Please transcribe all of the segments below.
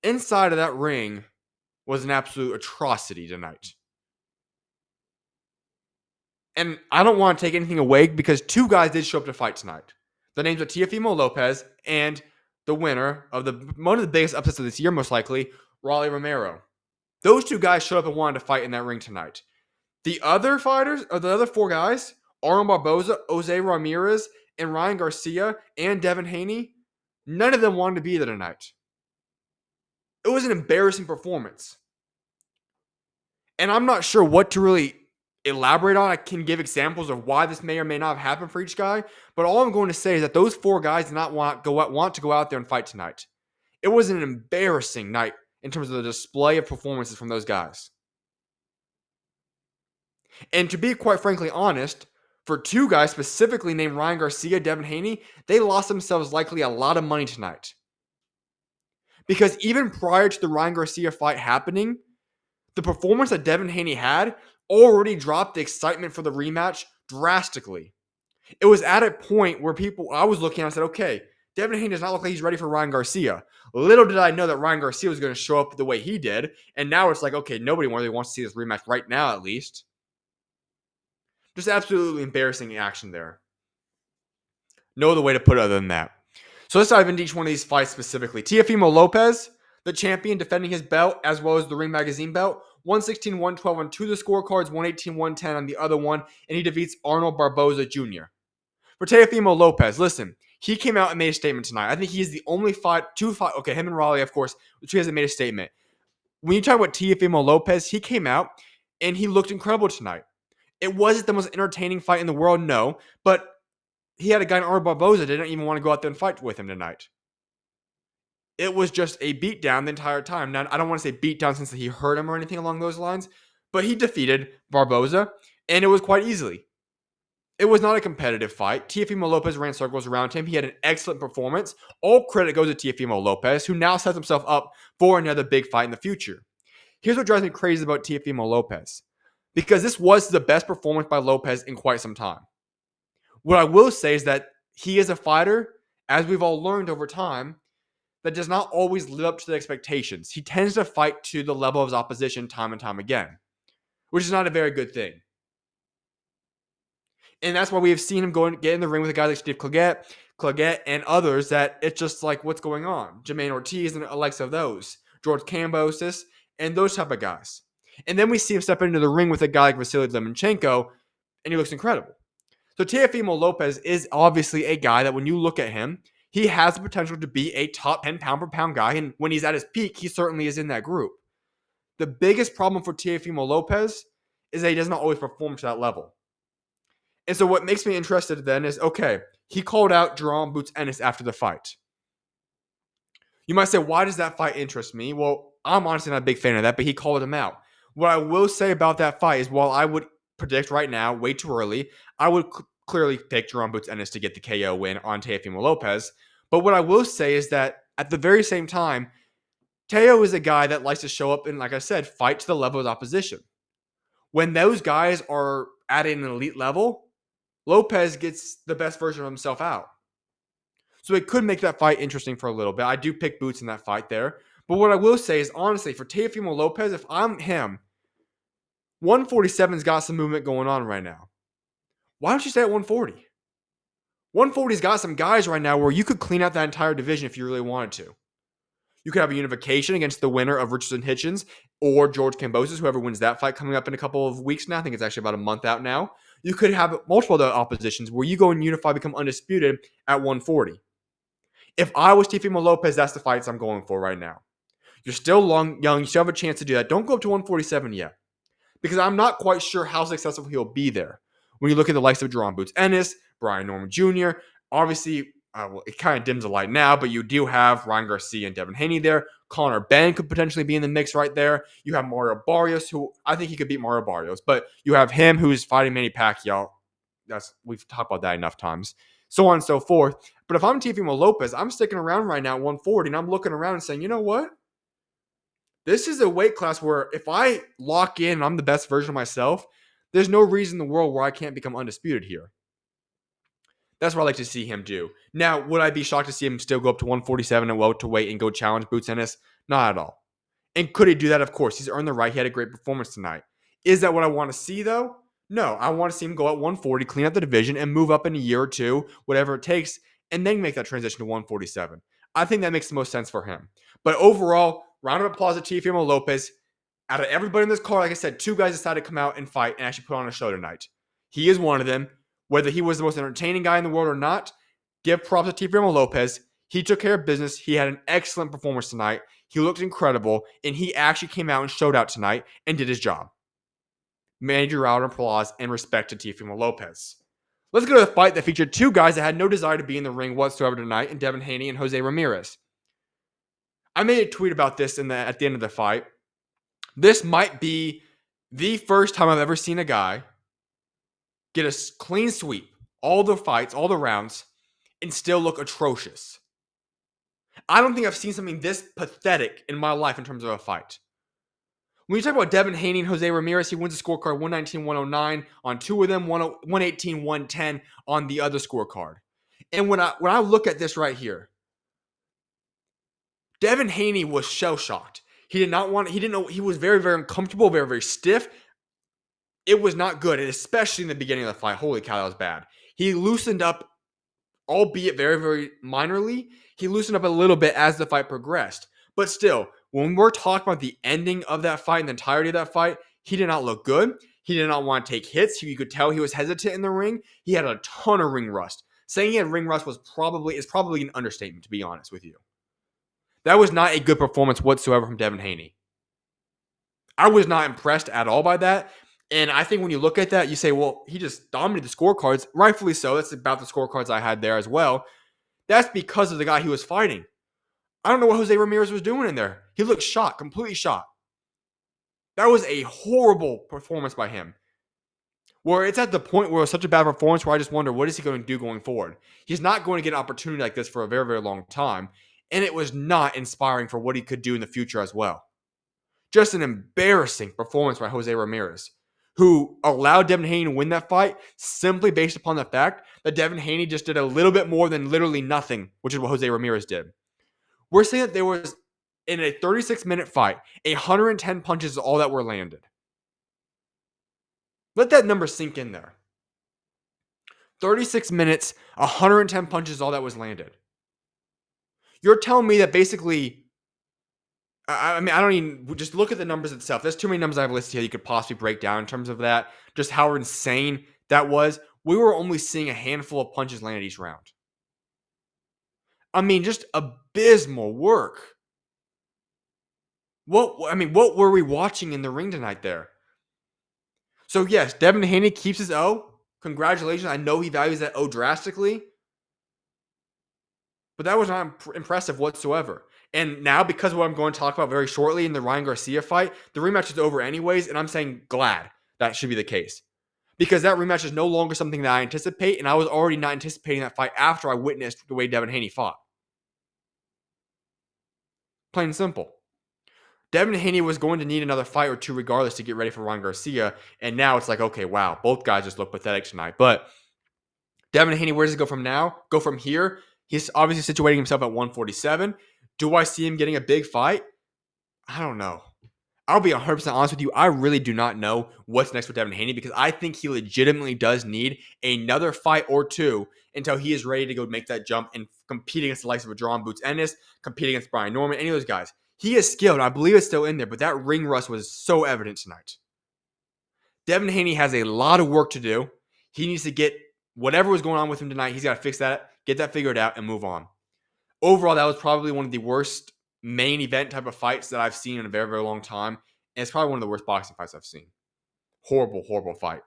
inside of that ring was an absolute atrocity tonight. And I don't want to take anything away because two guys did show up to fight tonight. The names of Teofimo Lopez and the winner of one of the biggest upsets of this year, most likely, Romero. Those two guys showed up and wanted to fight in that ring tonight. The other fighters, or the other four guys, Arnold Barboza, Jose Ramirez, and Ryan Garcia, and Devin Haney, none of them wanted to be there tonight. It was an embarrassing performance. And I'm not sure what to really elaborate on. I can give examples of why this may or may not have happened for each guy, but all I'm going to say is that those four guys did not want to go out there and fight tonight. It was an embarrassing night in terms of the display of performances from those guys. And to be quite frankly honest, for two guys specifically named Ryan Garcia, Devin Haney, they lost themselves likely a lot of money tonight. Because even prior to the Ryan Garcia fight happening, the performance that Devin Haney had already dropped the excitement for the rematch drastically. It was at a point where I was looking at and said, okay, Devin Haney does not look like he's ready for Ryan Garcia. Little did I know that Ryan Garcia was going to show up the way he did. And now it's like, okay, nobody really wants to see this rematch right now, at least. Just absolutely embarrassing action there. No other way to put it other than that. So let's dive into each one of these fights specifically. Teofimo Lopez, the champion, defending his belt as well as the Ring Magazine belt. 116-112 on two of the scorecards, 118-110 on the other one, and he defeats Arnold Barboza Jr. For Teofimo Lopez, listen, he came out and made a statement tonight. I think he is the only him and Raleigh, of course, which he hasn't made a statement. When you talk about Teofimo Lopez, he came out and he looked incredible tonight. It wasn't the most entertaining fight in the world, no, but he had a guy in Arnold Barboza that didn't even want to go out there and fight with him tonight. It was just a beatdown the entire time. Now, I don't want to say beatdown since he hurt him or anything along those lines, but he defeated Barboza, and it was quite easily. It was not a competitive fight. Teofimo Lopez ran circles around him. He had an excellent performance. All credit goes to Teofimo Lopez, who now sets himself up for another big fight in the future. Here's what drives me crazy about Teofimo Lopez, because this was the best performance by Lopez in quite some time. What I will say is that he is a fighter, as we've all learned over time, that does not always live up to the expectations. He tends to fight to the level of his opposition time and time again, which is not a very good thing. And that's why we have seen him get in the ring with a guy like Steve Claggett, and others that it's just like, what's going on? Jermaine Ortiz and Alexa of those. George Kambosos and those type of guys. And then we see him step into the ring with a guy like Vasily Lomachenko, and he looks incredible. So Teofimo Lopez is obviously a guy that when you look at him, he has the potential to be a top 10 pound-for-pound guy, and when he's at his peak, he certainly is in that group. The biggest problem for Teofimo Lopez is that he does not always perform to that level. And so what makes me interested then is, okay, he called out Jerome Boots Ennis after the fight. You might say, why does that fight interest me? Well, I'm honestly not a big fan of that, but he called him out. What I will say about that fight is, while I would predict right now, way too early, I would clearly pick Jerome Boots Ennis to get the KO win on Teofimo Lopez. But what I will say is that at the very same time, Teo is a guy that likes to show up and, like I said, fight to the level of his opposition. When those guys are at an elite level, Lopez gets the best version of himself out. So it could make that fight interesting for a little bit. I do pick Boots in that fight there. But what I will say is, honestly, for Teofimo Lopez, if I'm him, 147's got some movement going on right now. Why don't you stay at 140? 140's got some guys right now where you could clean out that entire division if you really wanted to. You could have a unification against the winner of Richardson Hitchens or George Kambosos, whoever wins that fight coming up in a couple of weeks now. I think it's actually about a month out now. You could have multiple other oppositions where you go and unify, become undisputed at 140. If I was Teofimo Lopez, that's the fights I'm going for right now. You're still young. You still have a chance to do that. Don't go up to 147 yet, because I'm not quite sure how successful he'll be there. When you look at the likes of Jerome Boots Ennis, Brian Norman Jr., obviously, it kind of dims the light now, but you do have Ryan Garcia and Devin Haney there. Connor Ben could potentially be in the mix right there. You have Mario Barrios, who I think he could beat Mario Barrios, but you have him who's fighting Manny Pacquiao. We've talked about that enough times. So on and so forth. But if I'm Teofimo Lopez, I'm sticking around right now at 140, and I'm looking around and saying, you know what? This is a weight class where if I lock in and I'm the best version of myself, there's no reason in the world where I can't become undisputed here. That's what I like to see him do. Now, would I be shocked to see him still go up to 147 and welterweight and go challenge Boots Ennis? Not at all. And could he do that? Of course. He's earned the right. He had a great performance tonight. Is that what I want to see, though? No. I want to see him go at 140, clean up the division, and move up in a year or two, whatever it takes, and then make that transition to 147. I think that makes the most sense for him. But overall, round of applause to Teofimo Lopez. Out of everybody in this card, like I said, 2 guys decided to come out and fight and actually put on a show tonight. He is one of them. Whether he was the most entertaining guy in the world or not, give props to Teofimo Lopez. He took care of business. He had an excellent performance tonight. He looked incredible, and he actually came out and showed out tonight and did his job. Major round of applause and respect to Teofimo Lopez. Let's go to the fight that featured 2 guys that had no desire to be in the ring whatsoever tonight, in Devin Haney and Jose Ramirez. I made a tweet about this at the end of the fight. This might be the first time I've ever seen a guy get a clean sweep, all the fights, all the rounds, and still look atrocious. I don't think I've seen something this pathetic in my life in terms of a fight. When you talk about Devin Haney and Jose Ramirez, he wins the scorecard 119-109 on 2 of them, 118-110 on the other scorecard. And when I look at this right here, Devin Haney was shell-shocked. He didn't know, he was very, very uncomfortable, very, very stiff. It was not good, and especially in the beginning of the fight. Holy cow, that was bad. He loosened up, albeit very, very minorly. He loosened up a little bit as the fight progressed. But still, when we're talking about the ending of that fight and the entirety of that fight, he did not look good. He did not want to take hits. You could tell he was hesitant in the ring. He had a ton of ring rust. Saying he had ring rust is probably an understatement, to be honest with you. That was not a good performance whatsoever from Devin Haney. I was not impressed at all by that. And I think when you look at that, you say, well, he just dominated the scorecards. Rightfully so. That's about the scorecards I had there as well. That's because of the guy he was fighting. I don't know what Jose Ramirez was doing in there. He looked shot, completely shot. That was a horrible performance by him. Where it's at the point where it was such a bad performance where I just wonder, what is he going to do going forward? He's not going to get an opportunity like this for a very, very long time. And it was not inspiring for what he could do in the future as well. Just an embarrassing performance by Jose Ramirez, who allowed Devin Haney to win that fight simply based upon the fact that Devin Haney just did a little bit more than literally nothing, which is what Jose Ramirez did. We're saying that there was, in a 36-minute fight, 110 punches is all that were landed. Let that number sink in there. 36 minutes, 110 punches is all that was landed. You're telling me that basically, I mean, I don't even, just look at the numbers itself. There's too many numbers I've listed here you could possibly break down in terms of that, just how insane that was. We were only seeing a handful of punches landed each round. I mean, just abysmal work. What were we watching in the ring tonight there? So yes, Devin Haney keeps his O. Congratulations. I know he values that O drastically. But that was not impressive whatsoever. And now, because of what I'm going to talk about very shortly in the Ryan Garcia fight, the rematch is over anyways, and I'm saying glad that should be the case. Because that rematch is no longer something that I anticipate, and I was already not anticipating that fight after I witnessed the way Devin Haney fought. Plain and simple. Devin Haney was going to need another fight or two regardless to get ready for Ryan Garcia, and now it's like, okay, wow, both guys just look pathetic tonight. But Devin Haney, where does it go from now? Go from here? He's obviously situating himself at 147. Do I see him getting a big fight? I don't know. I'll be 100% honest with you. I really do not know what's next with Devin Haney because I think he legitimately does need another fight or two until he is ready to go make that jump and compete against the likes of a John Boots Ennis, compete against Brian Norman, any of those guys. He is skilled, and I believe it's still in there, but that ring rust was so evident tonight. Devin Haney has a lot of work to do. He needs to get whatever was going on with him tonight, he's got to fix that, get that figured out, and move on. Overall, that was probably one of the worst main event type of fights that I've seen in a very, very long time. And it's probably one of the worst boxing fights I've seen. Horrible, horrible fight.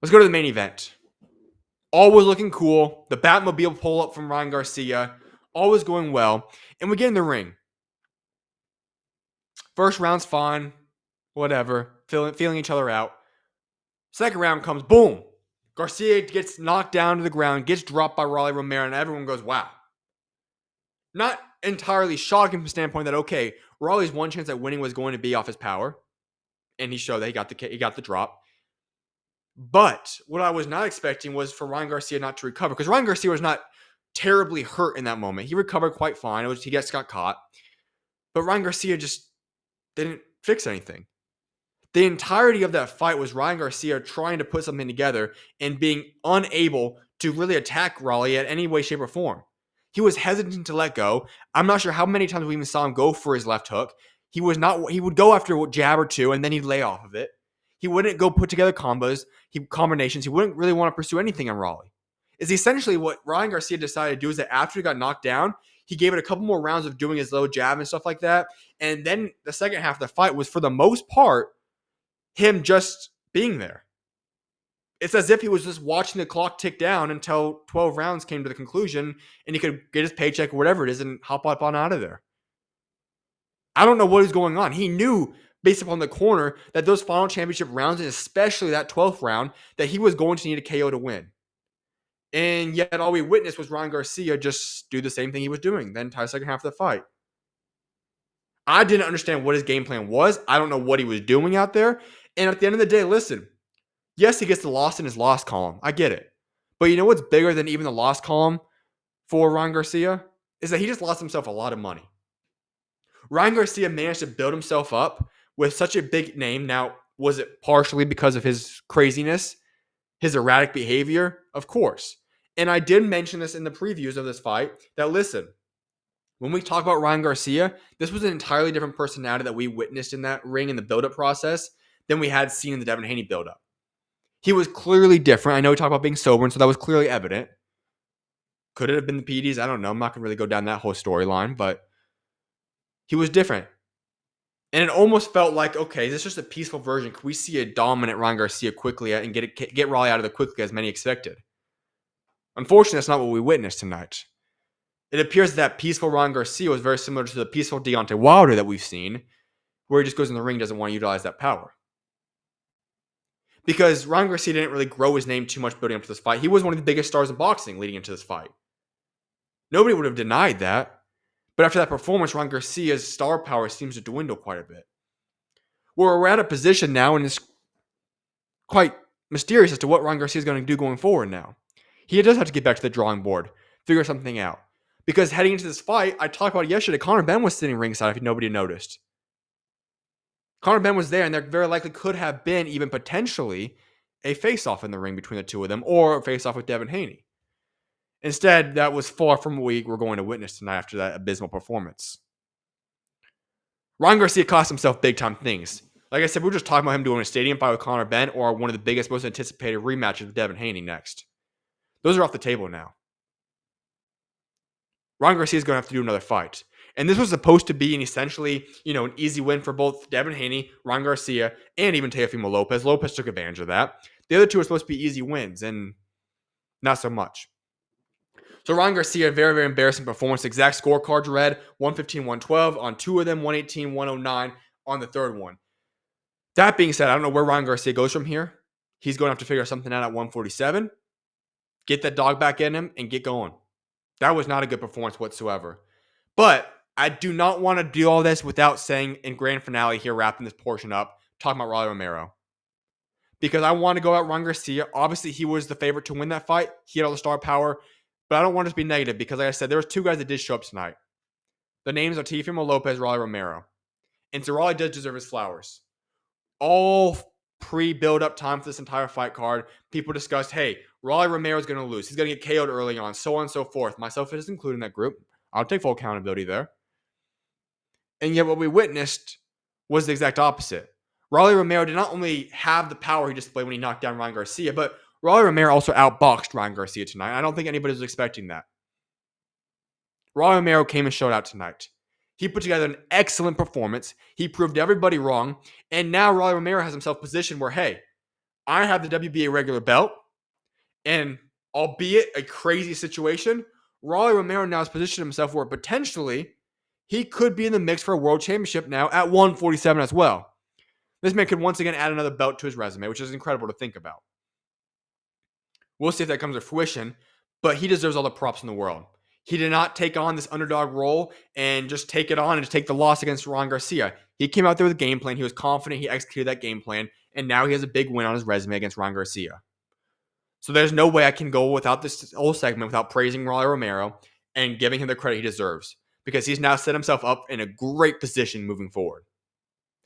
Let's go to the main event. All was looking cool. The Batmobile pull-up from Ryan Garcia. All was going well. And we get in the ring. First round's fine. Whatever. Feeling each other out. Second round comes. Boom. Garcia gets knocked down to the ground. Gets dropped by Romero. And everyone goes, wow. Not entirely shocking from the standpoint that, okay, Raleigh's one chance at winning was going to be off his power. And he showed that he got the drop. But what I was not expecting was for Ryan Garcia not to recover, because Ryan Garcia was not terribly hurt in that moment. He recovered quite fine. He just got caught. But Ryan Garcia just didn't fix anything. The entirety of that fight was Ryan Garcia trying to put something together and being unable to really attack Raleigh at any way, shape, or form. He was hesitant to let go. I'm not sure how many times we even saw him go for his left hook. He would go after a jab or two and then he'd lay off of it. He wouldn't go put together combinations. He wouldn't really want to pursue anything on Raleigh. Is essentially what Ryan Garcia decided to do, is that after he got knocked down, he gave it a couple more rounds of doing his low jab and stuff like that. And then the second half of the fight was, for the most part, him just being there. It's as if he was just watching the clock tick down until 12 rounds came to the conclusion and he could get his paycheck or whatever it is and hop up on out of there. I don't know what is going on. He knew, based upon the corner, that those final championship rounds, and especially that 12th round, that he was going to need a KO to win. And yet all we witnessed was Ryan Garcia just do the same thing he was doing the entire second half of the fight. I didn't understand what his game plan was. I don't know what he was doing out there. And at the end of the day, listen, yes, he gets the loss in his loss column. I get it. But you know what's bigger than even the loss column for Ryan Garcia? Is that he just lost himself a lot of money. Ryan Garcia managed to build himself up with such a big name. Now, was it partially because of his craziness, his erratic behavior? Of course. And I did mention this in the previews of this fight, that listen, when we talk about Ryan Garcia, this was an entirely different personality that we witnessed in that ring in the build-up process than we had seen in the Devin Haney build-up. He was clearly different. I know we talked about being sober, and so that was clearly evident. Could it have been the PEDs? I don't know. I'm not going to really go down that whole storyline, but he was different. And it almost felt like, okay, this is just a peaceful version. Could we see a dominant Ryan Garcia quickly and get Raleigh out of there quickly, as many expected? Unfortunately, that's not what we witnessed tonight. It appears that peaceful Ryan Garcia was very similar to the peaceful Deontay Wilder that we've seen, where he just goes in the ring and doesn't want to utilize that power. Because Ryan Garcia didn't really grow his name too much building up to this fight. He was one of the biggest stars in boxing leading into this fight. Nobody would have denied that. But after that performance, Ryan Garcia's star power seems to dwindle quite a bit. We're at a position now, and it's quite mysterious as to what Ryan Garcia is going to do going forward now. He does have to get back to the drawing board, figure something out. Because heading into this fight, I talked about it yesterday, Conor Benn was sitting ringside if nobody noticed. Conor Benn was there, and there very likely could have been even potentially a face-off in the ring between the two of them, or a face-off with Devin Haney. Instead, that was far from what we were going to witness tonight after that abysmal performance. Ryan Garcia cost himself big-time things. Like I said, we were just talking about him doing a stadium fight with Conor Benn, or one of the biggest, most anticipated rematches with Devin Haney next. Those are off the table now. Ryan Garcia is going to have to do another fight. And this was supposed to be essentially, an easy win for both Devin Haney, Ryan Garcia, and even Teofimo Lopez. Lopez took advantage of that. The other two were supposed to be easy wins, and not so much. So Ryan Garcia, a very, very embarrassing performance. Exact scorecards read 115-112 on two of them, 118-109 on the third one. That being said, I don't know where Ryan Garcia goes from here. He's going to have to figure something out at 147. Get that dog back in him and get going. That was not a good performance whatsoever. But I do not want to do all this without saying, in grand finale here, wrapping this portion up, talking about Rolando Romero. Because I want to go out Ryan Garcia. Obviously, he was the favorite to win that fight. He had all the star power. But I don't want to be negative because, like I said, there was two guys that did show up tonight. The names are Teofimo Lopez, Rolando Romero. And so Raleigh does deserve his flowers. All pre-build-up time for this entire fight card, people discussed, hey, Rolando Romero is going to lose. He's going to get KO'd early on, so on and so forth. Myself is included in that group. I'll take full accountability there. And yet what we witnessed was the exact opposite. Rolando Romero did not only have the power he displayed when he knocked down Ryan Garcia, but Rolando Romero also outboxed Ryan Garcia tonight. I don't think anybody was expecting that. Rolando Romero came and showed out tonight. He put together an excellent performance. He proved everybody wrong. And now Rolando Romero has himself positioned where, hey, I have the WBA regular belt. And albeit a crazy situation, Rolando Romero now has positioned himself where potentially he could be in the mix for a world championship now at 147 as well. This man could once again add another belt to his resume, which is incredible to think about. We'll see if that comes to fruition, but he deserves all the props in the world. He did not take on this underdog role and just take it on and just take the loss against Ryan Garcia. He came out there with a game plan. He was confident. He executed that game plan, And now he has a big win on his resume against Ryan Garcia. So there's no way I can go without this whole segment without praising Rolando Romero and giving him the credit he deserves, because he's now set himself up in a great position moving forward.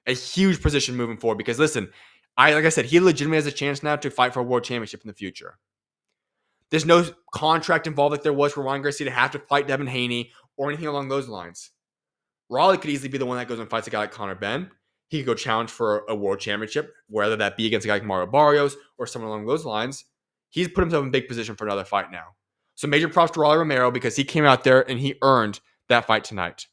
A huge position moving forward, because listen, like I said, he legitimately has a chance now to fight for a world championship in the future. There's no contract involved like there was for Ryan Garcia to have to fight Devin Haney or anything along those lines. Raleigh could easily be the one that goes and fights a guy like Conor Benn. He could go challenge for a world championship, whether that be against a guy like Mario Barrios or someone along those lines. He's put himself in big position for another fight now. So major props to Rolando Romero, because he came out there and he earned that fight tonight.